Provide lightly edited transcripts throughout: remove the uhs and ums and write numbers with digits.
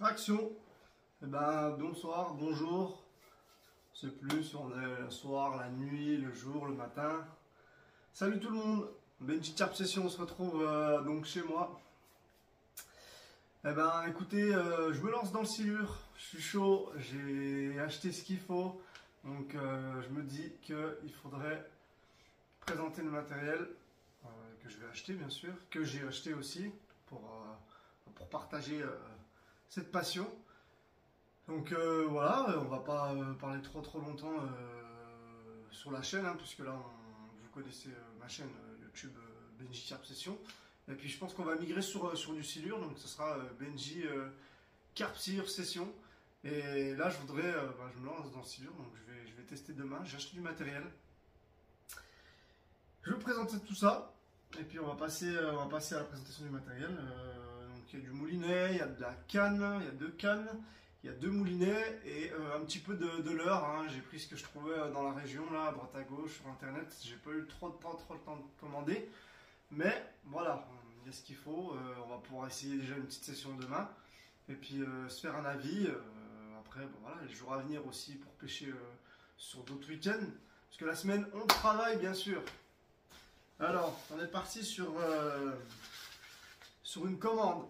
Action. Eh ben, bonsoir, bonjour. Je sais plus si on est le soir, la nuit, le jour, le matin. Salut tout le monde. Benji Carp Session, on se retrouve donc chez moi. Eh ben, écoutez, je me lance dans le silure. Je suis chaud. J'ai acheté ce qu'il faut. Donc, je me dis qu'il faudrait présenter le matériel que je vais acheter, bien sûr, que j'ai acheté aussi pour partager cette passion. Donc voilà, on va pas parler trop longtemps sur la chaîne, hein, puisque là, vous connaissez ma chaîne YouTube Benji Carp Session. Et puis je pense qu'on va migrer sur du silure, donc ce sera Benji Carp Session. Et là, je voudrais, je me lance dans le silure, donc je vais tester demain. J'ai acheté du matériel. Je vais vous présenter tout ça, et puis on va passer à la présentation du matériel. Donc il y a du moulinet, il y a de la canne, il y a deux cannes. Il y a deux moulinets et un petit peu de leurre. Hein. J'ai pris ce que je trouvais dans la région, là, à droite à gauche, sur internet. J'ai pas eu trop le temps de commander. Mais voilà, il y a ce qu'il faut. On va pouvoir essayer déjà une petite session demain. Et puis se faire un avis. Après, bon, voilà, les jours à venir aussi pour pêcher sur d'autres week-ends. Parce que la semaine, on travaille, bien sûr. Alors, on est parti sur une commande.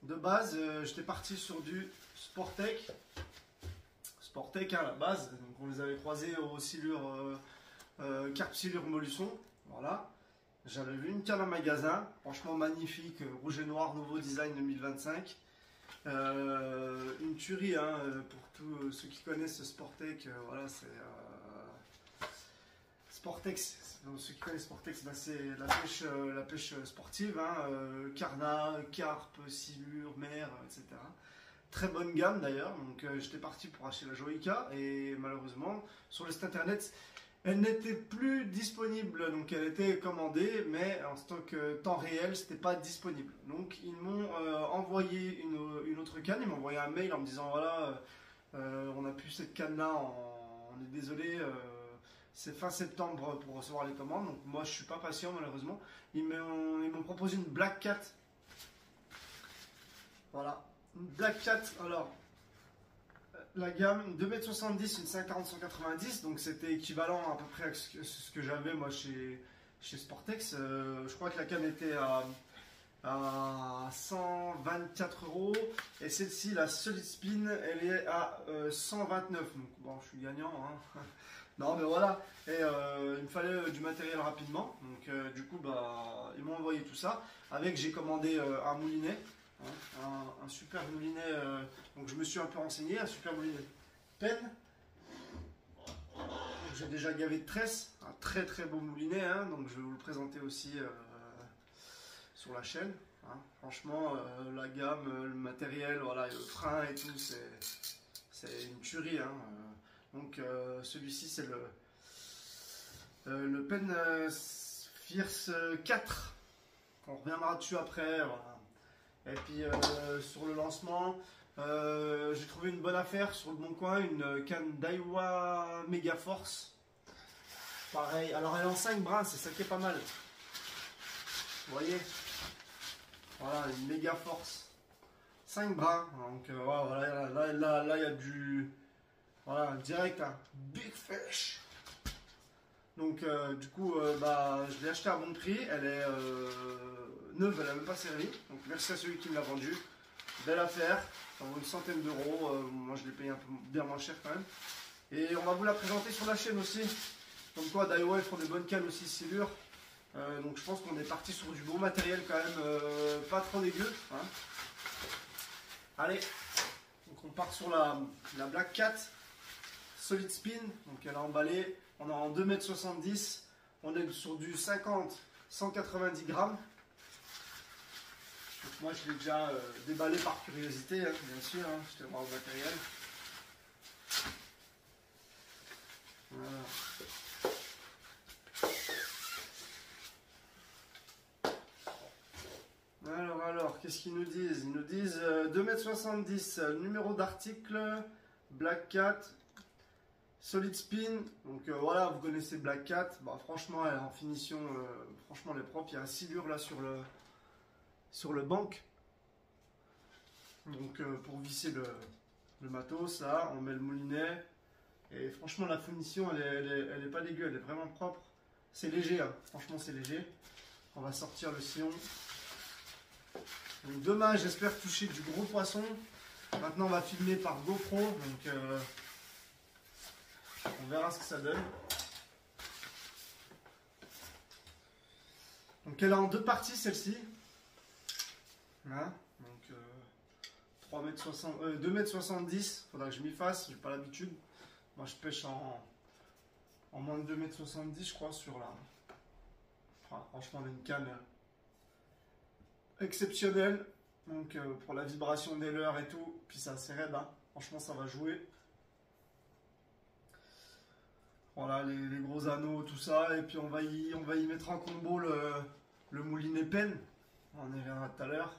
De base, j'étais parti sur du Sportec à la base, donc on les avait croisés au silure Carp Silure Molusson, voilà. J'avais vu une canne en magasin, franchement magnifique, rouge et noir, nouveau design 2025. Une tuerie, hein, pour tous ceux qui connaissent Sportec, voilà, c'est Sportex. Ceux qui connaissent Sportex, c'est la pêche sportive, hein, carnat, carpe, silure, mer, etc. Très bonne gamme d'ailleurs, donc j'étais parti pour acheter la Joica et malheureusement sur le site internet elle n'était plus disponible, donc elle était commandée mais en stock temps réel c'était pas disponible. Donc ils m'ont envoyé une autre canne, ils m'ont envoyé un mail en me disant voilà on n'a plus cette canne là, on est désolé, c'est fin septembre pour recevoir les commandes, donc moi je suis pas patient malheureusement. Ils m'ont proposé une Black Cat, voilà. Black Cat, alors la gamme 2,70 m, une 540-190, donc c'était équivalent à peu près à ce que j'avais moi chez Sportex. Je crois que la canne était à 124 € et celle-ci, la Solid Spin, elle est à 129. Donc bon, je suis gagnant, hein. Non mais voilà, et il me fallait du matériel rapidement, donc du coup ils m'ont envoyé tout ça. Avec, j'ai commandé un moulinet. Un super moulinet, donc je me suis un peu renseigné, un super moulinet Penn. J'ai déjà gavé de tresse, un très beau moulinet, hein, donc je vais vous le présenter aussi sur la chaîne. Hein. Franchement, la gamme, le matériel, voilà, le frein et tout, c'est une tuerie. Hein. Donc celui-ci c'est le Penn Fierce 4. On reviendra dessus après. Voilà. Et puis sur le lancement, j'ai trouvé une bonne affaire sur le bon coin, une canne Daiwa Mega Force. Pareil, alors elle est en 5 brins, c'est ça qui est pas mal. Vous voyez, voilà, une Mega Force. 5 brins, donc voilà, là il y a du, voilà, direct, hein, Big Fish. Donc du coup, je l'ai acheté à bon prix, elle est neuve, elle n'a même pas servi, donc merci à celui qui me l'a vendu. Belle affaire, ça vaut une centaine d'euros, moi je l'ai payé un peu bien moins cher quand même. Et on va vous la présenter sur la chaîne aussi, comme quoi Daiwa ils font des bonnes cannes aussi silure. Donc je pense qu'on est parti sur du bon matériel quand même, pas trop dégueu. Hein. Allez, donc on part sur la Black Cat Solid Spin, donc elle est emballée, on est en 2,70 m, on est sur du 50-190 grammes. Donc moi je l'ai déjà déballé par curiosité, hein, bien sûr, hein, je te vois le matériel. Voilà. Alors, qu'est-ce qu'ils nous disent? Ils nous disent 2,70 m, numéro d'article, Black Cat, Solid Spin. Donc voilà, vous connaissez Black Cat. Bah, franchement, elle est en finition, franchement, elle est propre. Il y a un silure là sur le banc. Donc pour visser le matos, là, on met le moulinet. Et franchement, la finition, elle est pas dégueu, elle est vraiment propre. C'est léger, hein. Franchement, c'est léger. On va sortir le sillon. Donc demain, j'espère toucher du gros poisson. Maintenant, on va filmer par GoPro. Donc on verra ce que ça donne. Donc elle est en deux parties, celle-ci. Hein, donc 2,70 m. Faudra que je m'y fasse, j'ai pas l'habitude. Moi je pêche en moins de 2,70 m je crois sur la. Enfin, franchement on a une canne exceptionnelle. Donc pour la vibration des leurres et tout. Puis c'est assez raide, hein. Franchement ça va jouer. Voilà les gros anneaux, tout ça. Et puis on va y mettre en combo le moulinet Penn. On y reviendra tout à l'heure.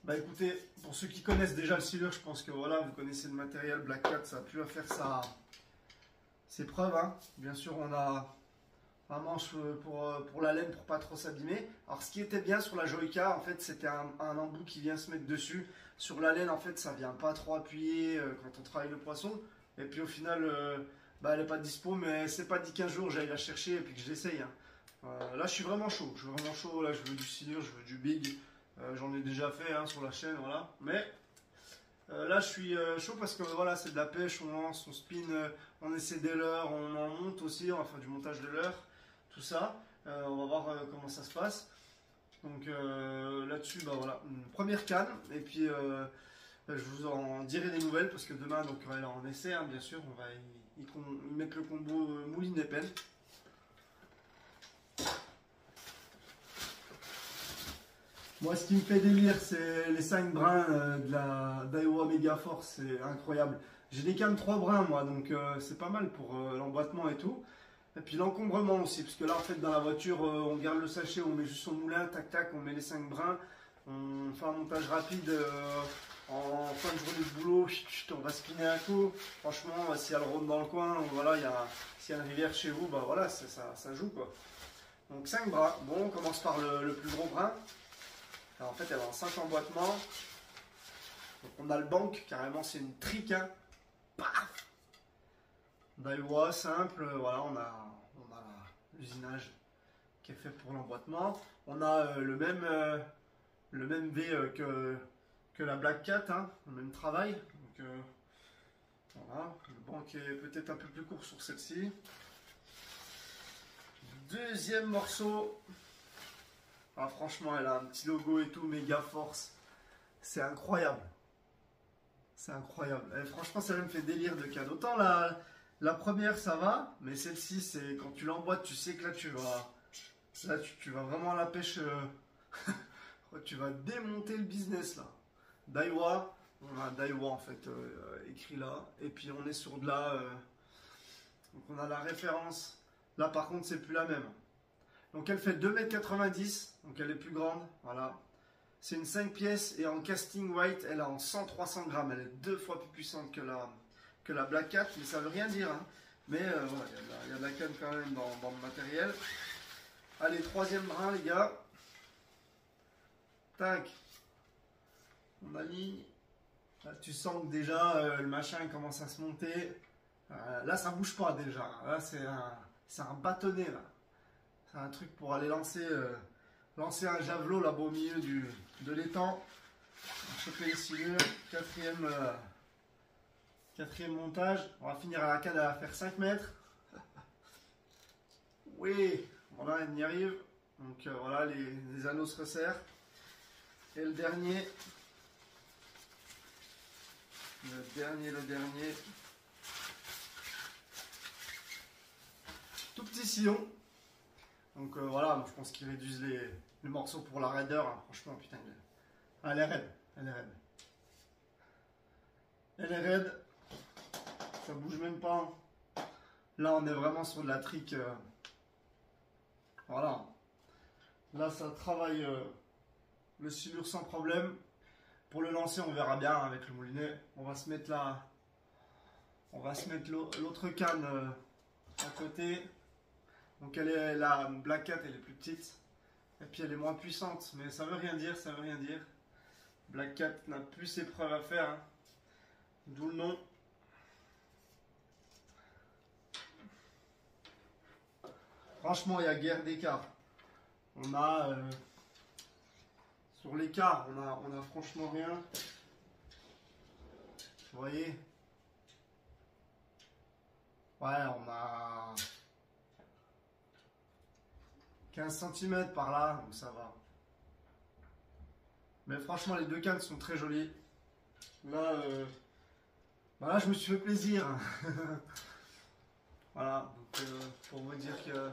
Bah écoutez, pour ceux qui connaissent déjà le silure, je pense que voilà, vous connaissez le matériel Black Cat, ça a pu faire ses preuves, hein. Bien sûr, on a un manche pour la laine pour pas trop s'abîmer. Alors ce qui était bien sur la Joica, en fait, c'était un embout qui vient se mettre dessus. Sur la laine, en fait, ça vient pas trop appuyer quand on travaille le poisson. Et puis au final, bah, elle n'est pas dispo, mais c'est pas dit qu'un jour j'aille la chercher et puis que je l'essaye, hein. Là, je suis vraiment chaud. Là, je veux du silure, je veux du big. J'en ai déjà fait, hein, sur la chaîne, voilà. Mais là, je suis chaud parce que voilà, c'est de la pêche, on lance, on spin, on essaie des leurres, on en monte aussi, on va faire du montage de leurres, tout ça. On va voir comment ça se passe. Donc là-dessus, bah voilà, une première canne. Et puis je vous en dirai des nouvelles parce que demain, donc elle est en essai, hein, bien sûr, on va y mettre le combo mouline et Penn. Moi, ce qui me fait délire, c'est les 5 brins de la Daiwa Mega Force, c'est incroyable. J'ai des cannes 3 brins, moi, donc c'est pas mal pour l'emboîtement et tout. Et puis l'encombrement aussi, parce que là, en fait, dans la voiture, on garde le sachet, on met juste son moulin, tac tac, on met les 5 brins, on fait un montage rapide en fin de journée de boulot, on va spinner un coup. Franchement, s'il y a le Rhône dans le coin, ou voilà, s'il y a une rivière chez vous, bah voilà, ça joue quoi. Donc 5 bras. Bon, on commence par le plus gros brin. Alors, en fait, elle a un 5 emboîtements. Donc, on a le bank, carrément, c'est une trique. Hein. Paf, Daiwa, simple. Voilà, on a l'usinage qui est fait pour l'emboîtement. On a le même V que la Black Cat, hein, le même travail. Donc, voilà, le bank est peut-être un peu plus court sur celle-ci. Deuxième morceau. Ah, franchement, elle a un petit logo et tout, méga force. C'est incroyable. C'est incroyable. Et franchement, ça me fait délire de canne. Autant la première, ça va, mais celle-ci, c'est quand tu l'emboîtes, tu sais que là, tu vas vraiment à la pêche. Tu vas démonter le business, là. Daiwa. On a Daiwa, en fait, écrit là. Et puis, on est sur de la... donc, on a la référence. Là, par contre, c'est plus la même. Donc elle fait 2,90 m, donc elle est plus grande, voilà. C'est une 5 pièces et en casting white, elle est en 100-300 grammes. Elle est 2 fois plus puissante que la Black Cat, mais ça veut rien dire, hein. Mais voilà, il y a de la canne quand même dans le matériel. Allez, troisième brin les gars. Tac. On aligne. Là tu sens que déjà le machin commence à se monter. Là ça bouge pas déjà. Là c'est un bâtonnet là. C'est un truc pour aller lancer un javelot là-bas au milieu de l'étang. Choper les silures. Quatrième montage. On va finir à la canne, elle va faire 5 mètres. Oui, voilà, elle y arrive. Donc voilà, les anneaux se resserrent. Et le dernier. Le dernier. Tout petit sillon. Donc voilà, je pense qu'ils réduisent les morceaux pour la raideur. Hein. Franchement, putain, elle est raide. Elle est raide. Elle est raide. Ça bouge même pas. Là, on est vraiment sur de la trique. Voilà. Là, ça travaille le silure sans problème. Pour le lancer, on verra bien avec le moulinet. On va se mettre là. On va se mettre l'autre canne à côté. Donc la Black Cat, elle est plus petite. Et puis elle est moins puissante. Mais ça veut rien dire, ça veut rien dire. Black Cat n'a plus ses preuves à faire, hein. D'où le nom. Franchement, il y a guère d'écart. On a sur l'écart, on a franchement rien. Vous voyez? Ouais, on a 15 cm par là, donc ça va. Mais franchement, les deux cannes sont très jolies. Là, voilà, je me suis fait plaisir. Voilà, donc pour vous dire que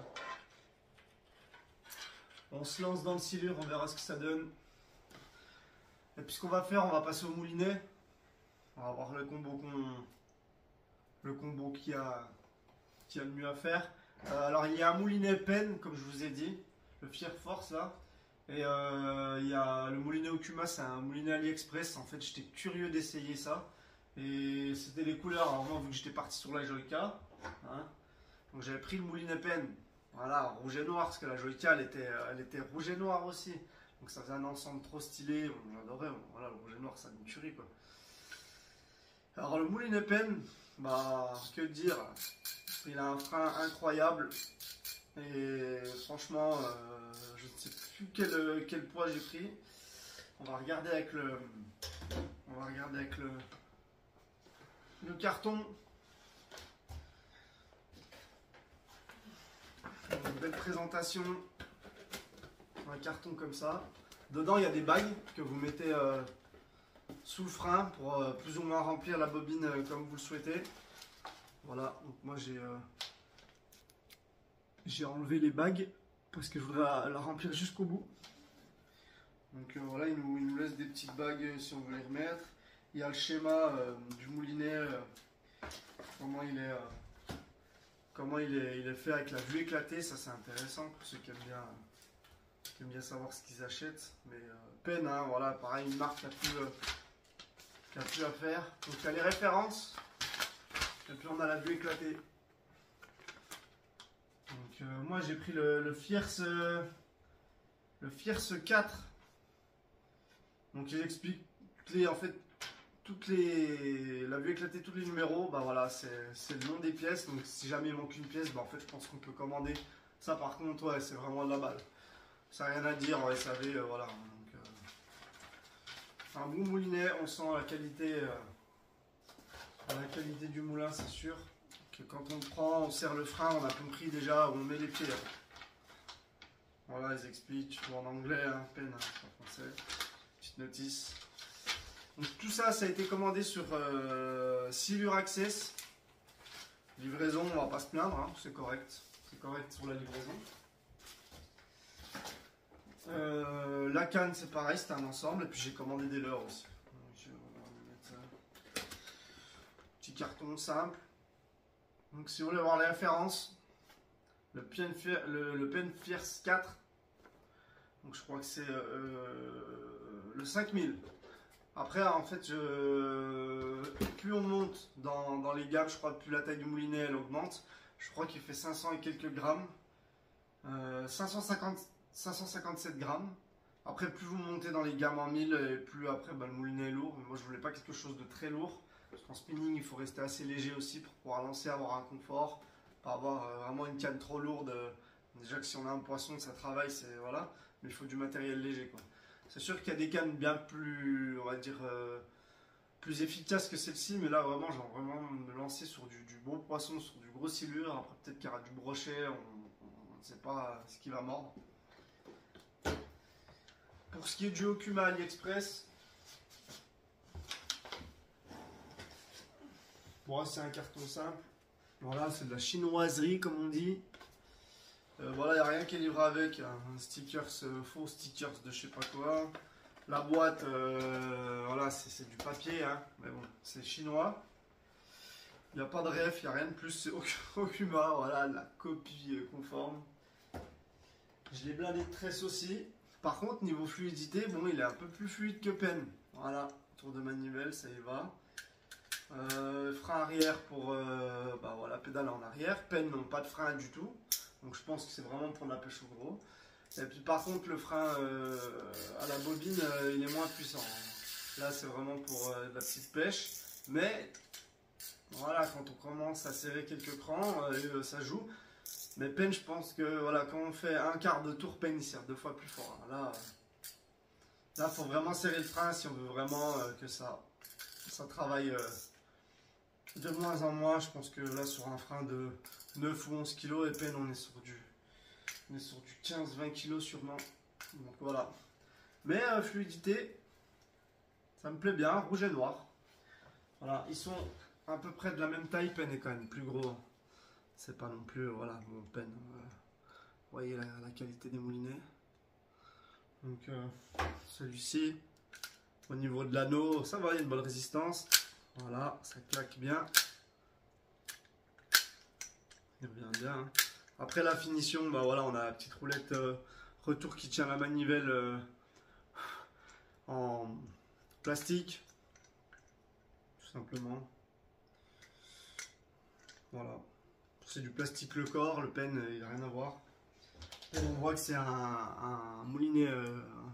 on se lance dans le silure, on verra ce que ça donne. Et puis ce qu'on va faire, on va passer au moulinet. On va voir le combo qui a le mieux à faire. Alors il y a un moulinet Penn, comme je vous ai dit, le Fier Force là. Et il y a le moulinet Okuma, c'est un moulinet AliExpress. En fait, j'étais curieux d'essayer ça. Et c'était les couleurs. Alors moi, vu que j'étais parti sur la Joyka, hein, donc j'avais pris le moulinet Penn. Voilà, rouge et noir, parce que la Joyka, elle était rouge et noir aussi. Donc ça faisait un ensemble trop stylé. J'adorais. Voilà, le rouge et noir, ça me tuerie quoi. Alors le moulinet Penn, bah que dire, il a un frein incroyable. Et franchement, je ne sais plus quel poids j'ai pris. On va regarder avec le carton. Une belle présentation. Un carton comme ça. Dedans, il y a des bagues que vous mettez sous le frein pour plus ou moins remplir la bobine comme vous le souhaitez. Voilà, donc moi j'ai enlevé les bagues parce que je voudrais la remplir jusqu'au bout. Donc voilà, il nous laisse des petites bagues si on veut les remettre. Il y a le schéma du moulinet, comment il est fait avec la vue éclatée. Ça c'est intéressant pour ceux qui aiment bien savoir ce qu'ils achètent. Mais Penn, hein, voilà, pareil, une marque qui a plus à faire. Donc il y a les références et puis on a la vue éclatée. Donc moi j'ai pris le Fierce 4. Donc il explique en fait la vue éclatée, tous les numéros, bah voilà, c'est le nom des pièces. Donc si jamais il manque une pièce, bah en fait je pense qu'on peut commander. Ça par contre, ouais, c'est vraiment de la balle. Ça n'a rien à dire, ouais, SAV, voilà. Donc, un bon moulinet, on sent la qualité du moulin, c'est sûr. Que quand on le prend, on serre le frein, on a compris déjà où on met les pieds. Voilà, ils expliquent, en anglais, hein, Penn, hein, en français. Petite notice. Donc tout ça, ça a été commandé sur Silure Access. Livraison, on va pas se plaindre, hein, c'est correct. C'est correct sur la livraison. La canne, c'est pareil, c'est un ensemble. Et puis j'ai commandé des leurres aussi. Donc, on va mettre ça. Petit carton simple. Donc si vous voulez voir les références, le Penn Fierce 4, donc je crois que c'est le 5000. Après en fait, plus on monte dans les gammes, je crois plus la taille du moulinet elle augmente. Je crois qu'il fait 500 et quelques grammes, 557 grammes. Après plus vous montez dans les gammes en 1000 et plus après bah, le moulinet est lourd. Mais moi je voulais pas quelque chose de très lourd. Parce qu'en spinning, il faut rester assez léger aussi pour pouvoir lancer, avoir un confort, pas avoir vraiment une canne trop lourde. Déjà que si on a un poisson, ça travaille, c'est voilà. Mais il faut du matériel léger, quoi. C'est sûr qu'il y a des cannes bien plus, on va dire, plus efficaces que celle-ci, mais là vraiment, genre vraiment me lancer sur du bon poisson, sur du gros silure. Après peut-être qu'il y aura du brochet, on ne sait pas ce qui va mordre. Pour ce qui est du Okuma AliExpress. Bon, c'est un carton simple. Voilà, c'est de la chinoiserie comme on dit. Voilà, il n'y a rien qui est livré avec. Un stickers, faux stickers de je sais pas quoi. La boîte, voilà, c'est du papier, hein, mais bon, c'est chinois. Il n'y a pas de ref, il n'y a rien de plus. C'est Okuma, voilà, la copie conforme. Je l'ai blindé de tresse aussi. Par contre, niveau fluidité, bon, il est un peu plus fluide que Penn. Voilà, tour de manivelle, ça y va. Frein arrière pour bah voilà, pédale en arrière. Penn n'ont pas de frein du tout, donc je pense que c'est vraiment pour la pêche au gros. Et puis par contre le frein à la bobine il est moins puissant. Là, c'est vraiment pour de la petite pêche. Mais voilà, quand on commence à serrer quelques crans, ça joue. Mais peine, je pense que voilà, quand on fait un quart de tour, peine, il serre 2 fois plus fort. Hein. Là, faut vraiment serrer le frein si on veut vraiment que ça travaille de moins en moins. Je pense que là, sur un frein de 9 ou 11 kg, et peine, on est sur du 15-20 kg sûrement. Donc voilà. Mais fluidité, ça me plaît bien, rouge et noir. Voilà, ils sont à peu près de la même taille, peine est quand même plus gros. C'est pas non plus, voilà, bon, peine. Vous voyez la qualité des moulinets. Donc celui-ci, au niveau de l'anneau, ça va, il y a une bonne résistance. Voilà, ça claque bien. Il revient bien. Hein. Après la finition, bah voilà, on a la petite roulette retour qui tient la manivelle en plastique, tout simplement. Voilà. C'est du plastique le corps, le pen, il n'a rien à voir. Et on voit que c'est un moulinet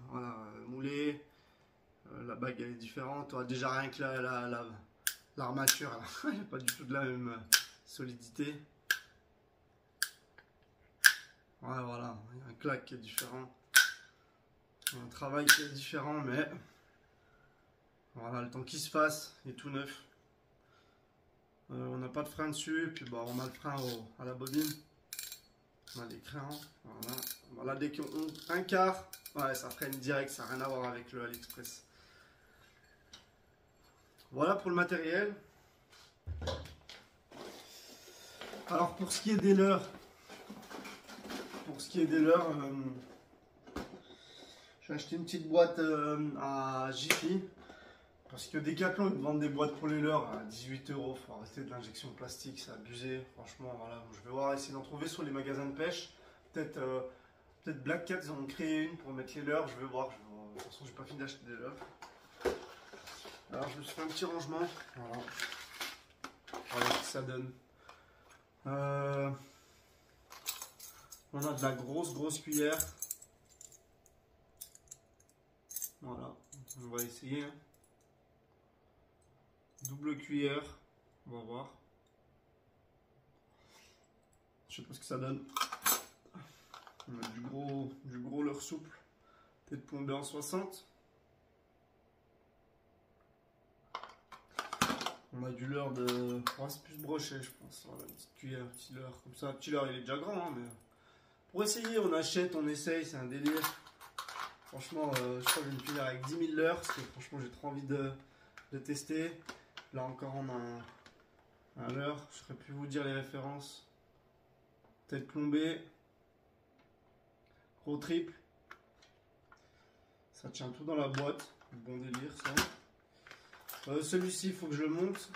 voilà, moulé. La bague elle est différente. Déjà rien que l'armature, elle n'est pas du tout de la même solidité. Ouais, voilà, il y a un claque qui est différent. Un travail qui est différent, mais voilà, le temps qu'il se fasse, il est tout neuf. On n'a pas de frein dessus, et puis bah, on a le frein à la bobine. On a des crayons. Voilà, dès qu'on un quart, ouais, ça freine direct, ça n'a rien à voir avec le AliExpress. Voilà pour le matériel. Alors pour ce qui est des leurres, j'ai acheté une petite boîte à Jiffy. Parce que Decathlon ils vendent des boîtes pour les leurres à 18 €. Faut arrêter de l'injection plastique, c'est abusé. Franchement, voilà. Je vais voir, essayer d'en trouver sur les magasins de pêche. Peut-être Black Cat, ils en ont créé une pour mettre les leurres. Je vais voir. De toute façon, j'ai pas fini d'acheter des leurres. Alors, je me suis fait un petit rangement. Voilà. Voilà ce que ça donne. On a de la grosse cuillère. Voilà. On va essayer. Hein. Double cuillère, on va voir. Je sais pas ce que ça donne. On a du gros leurre souple, peut-être plombé en 60. On a du leurre de. Oh, c'est plus broché, je pense. Voilà, une petite cuillère, un petit leurre comme ça. Un petit leurre, il est déjà grand, hein, mais pour essayer, on achète, on essaye, c'est un délire. Franchement, je crois que je vais me finir avec 10 000 leurres parce que franchement, j'ai trop envie de tester. Là encore on a un leurre, je ne saurais plus vous dire les références. Tête plombée, gros triple. Ça tient tout dans la boîte, bon délire ça. Celui-ci il faut que je le monte.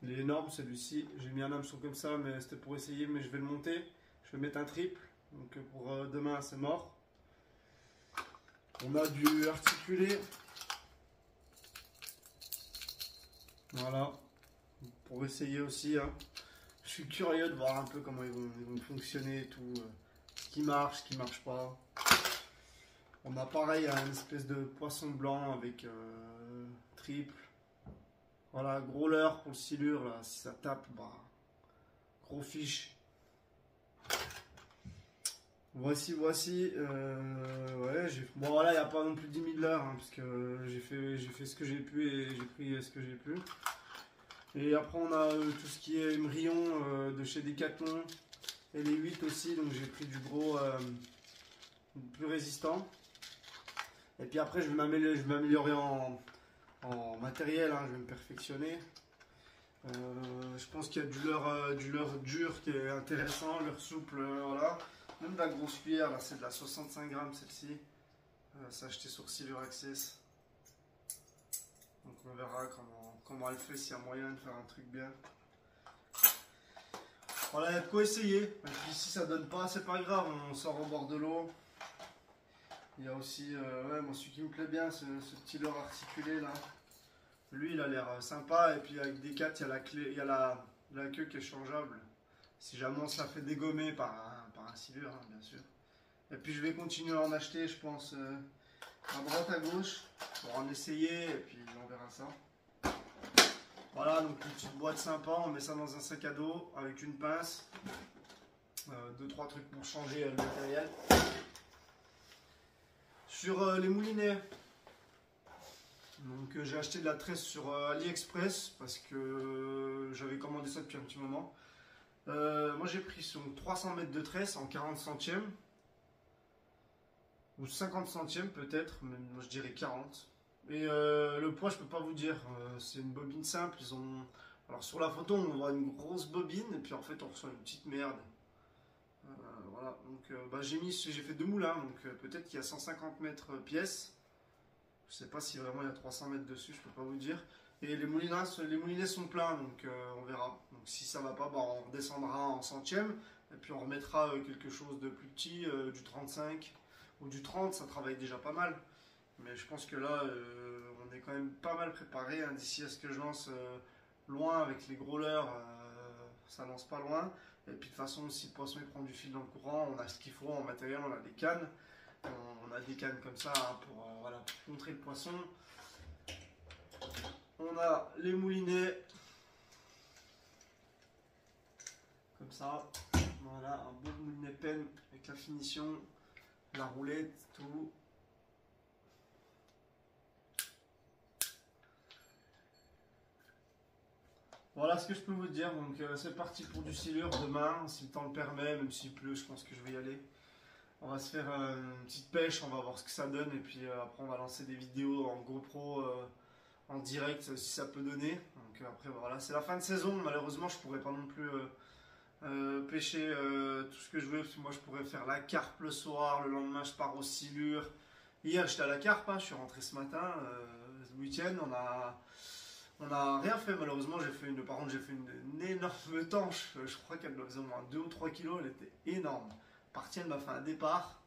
Il est énorme celui-ci, j'ai mis un hameçon comme ça mais c'était pour essayer, mais je vais le monter. Je vais mettre un triple, donc pour demain c'est mort. On a du articulé. Voilà, pour essayer aussi. Hein. Je suis curieux de voir un peu comment ils vont fonctionner et tout. Ce qui marche pas. On a pareil une espèce de poisson blanc avec triple. Voilà, gros leurre pour le silure. Là, si ça tape, bah, gros fiche. Voici. Ouais, bon voilà, il n'y a pas non plus 10 000 leurres, hein, parce que j'ai fait ce que j'ai pu et j'ai pris ce que j'ai pu. Et après on a tout ce qui est émerillon de chez Decathlon et les 8 aussi, donc j'ai pris du gros plus résistant. Et puis après je vais m'améliorer en matériel, hein, je vais me perfectionner. Je pense qu'il y a du leurre dur qui est intéressant, leurre souple, voilà. Même de la grosse cuillère, là c'est de la 65 grammes celle-ci. C'est acheté sur Silver Access. Donc on verra comment elle fait, s'il y a moyen de faire un truc bien. Voilà, il y a de quoi essayer. Et puis si ça donne pas, c'est pas grave, on sort au bord de l'eau. Il y a aussi, ouais, moi celui qui me plaît bien, ce petit leurre articulé là. Lui il a l'air sympa, et puis avec des 4 il y a la clé, il y a la queue qui est changeable. Si jamais on se la fait dégommer par un silure, hein, bien sûr. Et puis je vais continuer à en acheter, je pense, à droite, à gauche. pour en essayer et puis on verra ça. Voilà, donc une petite boîte sympa, on met ça dans un sac à dos avec une pince. 2-3 trucs pour changer le matériel. Sur les moulinets, donc j'ai acheté de la tresse sur AliExpress parce que j'avais commandé ça depuis un petit moment. Moi j'ai pris sur 300 mètres de tresse en 40 centièmes ou 50 centièmes peut-être, mais moi je dirais 40. Et le poids je peux pas vous dire, c'est une bobine simple. Alors sur la photo on voit une grosse bobine et puis en fait on reçoit une petite merde. Voilà, donc j'ai fait 2 moulins, donc peut-être qu'il y a 150 mètres pièce. Je sais pas si vraiment il y a 300 mètres dessus, je peux pas vous dire. Et les moulinets sont pleins, donc on verra. Donc si ça va pas, on redescendra en centième. Et puis on remettra quelque chose de plus petit, du 35 ou du 30, ça travaille déjà pas mal. Mais je pense que là, on est quand même pas mal préparé. Hein, d'ici à ce que je lance loin avec les gros leurres, ça lance pas loin. Et puis de toute façon, si le poisson il prend du fil dans le courant, on a ce qu'il faut en matériel, on a des cannes. On a des cannes comme ça hein, pour contrer le poisson. On a les moulinets. Comme ça. Voilà, un bon moulinet pen avec la finition, la roulette, tout. Voilà ce que je peux vous dire. Donc c'est parti pour du silure demain, si le temps le permet, même s'il pleut, je pense que je vais y aller. On va se faire une petite pêche, on va voir ce que ça donne et puis après on va lancer des vidéos en GoPro en direct si ça peut donner. Donc après voilà, c'est la fin de saison, malheureusement je pourrais pas non plus pêcher tout ce que je veux, parce que moi je pourrais faire la carpe le soir, le lendemain je pars aux silures. Hier j'étais à la carpe, hein, je suis rentré ce matin, ce week-end on a rien fait malheureusement, par contre j'ai fait une énorme tanche, je crois qu'elle faisait au moins 2 ou 3 kilos, elle était énorme. Partie elle m'a fait un départ.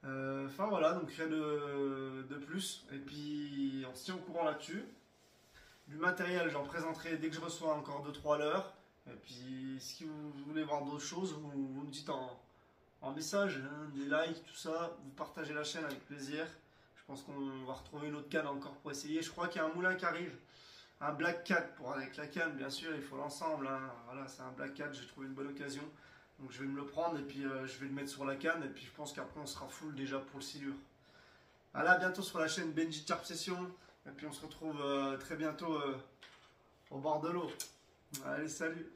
Enfin voilà, donc rien de plus. Et puis on se tient au courant là-dessus. Du matériel, j'en présenterai dès que je reçois encore 2-3 leurres. Et puis si vous voulez voir d'autres choses, vous me dites en message, hein, des likes, tout ça. Vous partagez la chaîne avec plaisir. Je pense qu'on va retrouver une autre canne encore pour essayer. Je crois qu'il y a un moulin qui arrive. Un Black Cat pour avec la canne, bien sûr, il faut l'ensemble. Hein. Voilà, c'est un Black Cat, j'ai trouvé une bonne occasion. Donc je vais me le prendre et puis je vais le mettre sur la canne et puis je pense qu'après on sera full déjà pour le silure. Voilà, à bientôt sur la chaîne Benji Carp Session et puis on se retrouve très bientôt au bord de l'eau. Allez, salut!